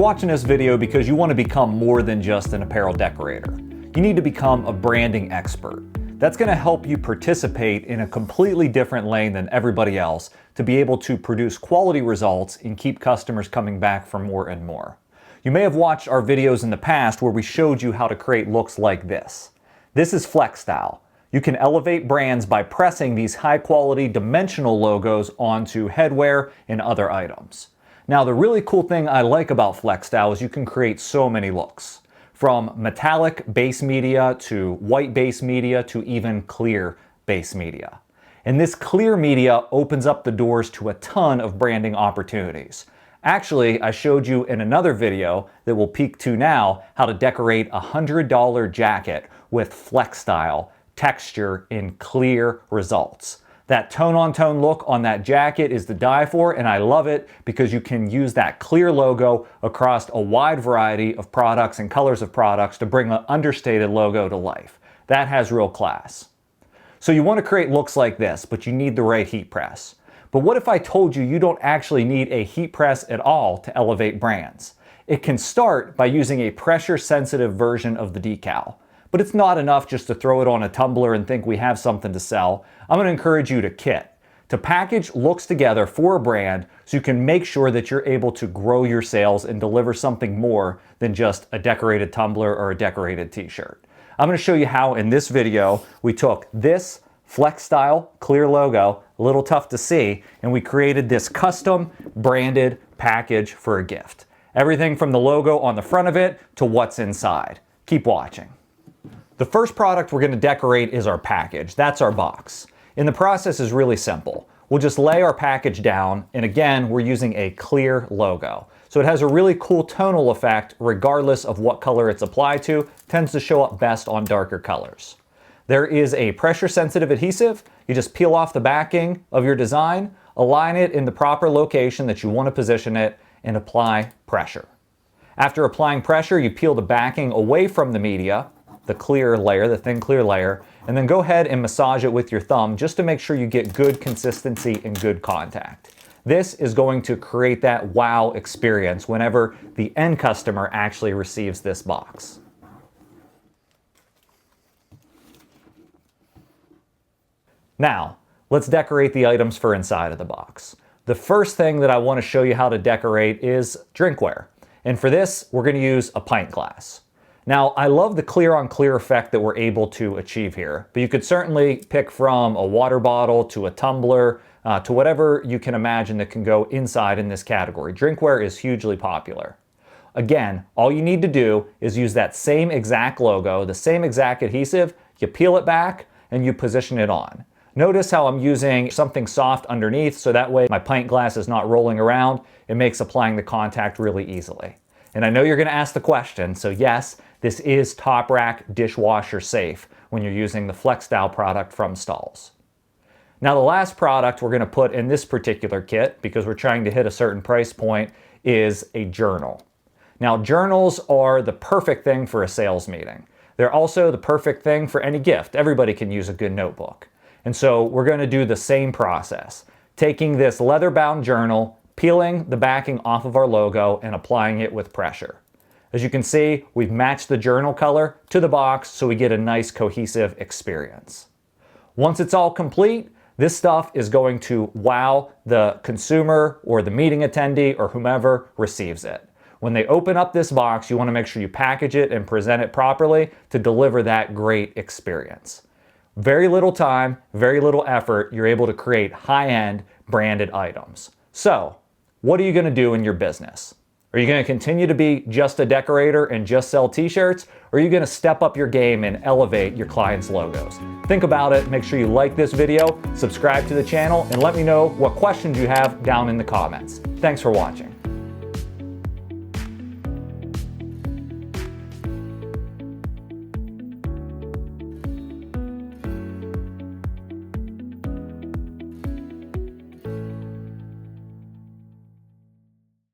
watching this video because you want to become more than just an apparel decorator. You need to become a branding expert. That's going to help you participate in a completely different lane than everybody else to be able to produce quality results and keep customers coming back for more and more. You may have watched our videos in the past where we showed you how to create looks like this. This is FlexStyle. You can elevate brands by pressing these high-quality dimensional logos onto headwear and other items. Now, the really cool thing I like about FlexStyle is you can create so many looks. From metallic base media to white base media to even clear base media. And this clear media opens up the doors to a ton of branding opportunities. Actually, I showed you in another video that we'll peek to now how to decorate a $100 jacket with FlexStyle texture in clear results. That tone-on-tone look on that jacket is to die for, and I love it because you can use that clear logo across a wide variety of products and colors of products to bring an understated logo to life. That has real class. So you want to create looks like this, but you need the right heat press. But what if I told you you don't actually need a heat press at all to elevate brands? It can start by using a pressure-sensitive version of the decal. But it's not enough just to throw it on a tumbler and think we have something to sell. I'm going to encourage you to kit, to package looks together for a brand so you can make sure that you're able to grow your sales and deliver something more than just a decorated tumbler or a decorated t-shirt. I'm going to show you how in this video we took this FlexStyle clear logo, a little tough to see, and we created this custom branded package for a gift. Everything from the logo on the front of it to what's inside. Keep watching. The first product we're going to decorate is our package. That's our box. And the process is really simple. We'll just lay our package down, and again, we're using a clear logo. So it has a really cool tonal effect regardless of what color it's applied to. It tends to show up best on darker colors. There is a pressure-sensitive adhesive. You just peel off the backing of your design, align it in the proper location that you want to position it, and apply pressure. After applying pressure, you peel the backing away from the media, the clear layer, the thin clear layer, and then go ahead and massage it with your thumb just to make sure you get good consistency and good contact. This is going to create that wow experience whenever the end customer actually receives this box. Now, let's decorate the items for inside of the box. The first thing that I want to show you how to decorate is drinkware. And for this, we're going to use a pint glass. Now, I love the clear-on-clear effect that we're able to achieve here, but you could certainly pick from a water bottle to a tumbler to whatever you can imagine that can go inside in this category. Drinkware is hugely popular. Again, all you need to do is use that same exact logo, the same exact adhesive, you peel it back, and you position it on. Notice how I'm using something soft underneath, so that way my pint glass is not rolling around. It makes applying the contact really easily. And I know you're going to ask the question, so yes, this is top rack dishwasher safe when you're using the FlexStyle product from Stahls. Now the last product we're going to put in this particular kit, because we're trying to hit a certain price point, is a journal. Now journals are the perfect thing for a sales meeting. They're also the perfect thing for any gift. Everybody can use a good notebook. And so we're going to do the same process, taking this leather-bound journal, peeling the backing off of our logo and applying it with pressure. As you can see, we've matched the journal color to the box so we get a nice cohesive experience. Once it's all complete, this stuff is going to wow the consumer or the meeting attendee or whomever receives it. When they open up this box, you want to make sure you package it and present it properly to deliver that great experience. Very little time, very little effort, you're able to create high-end branded items. So, what are you going to do in your business? Are you going to continue to be just a decorator and just sell t-shirts? Or are you going to step up your game and elevate your clients' logos? Think about it. Make sure you like this video, subscribe to the channel, and let me know what questions you have down in the comments. Thanks for watching.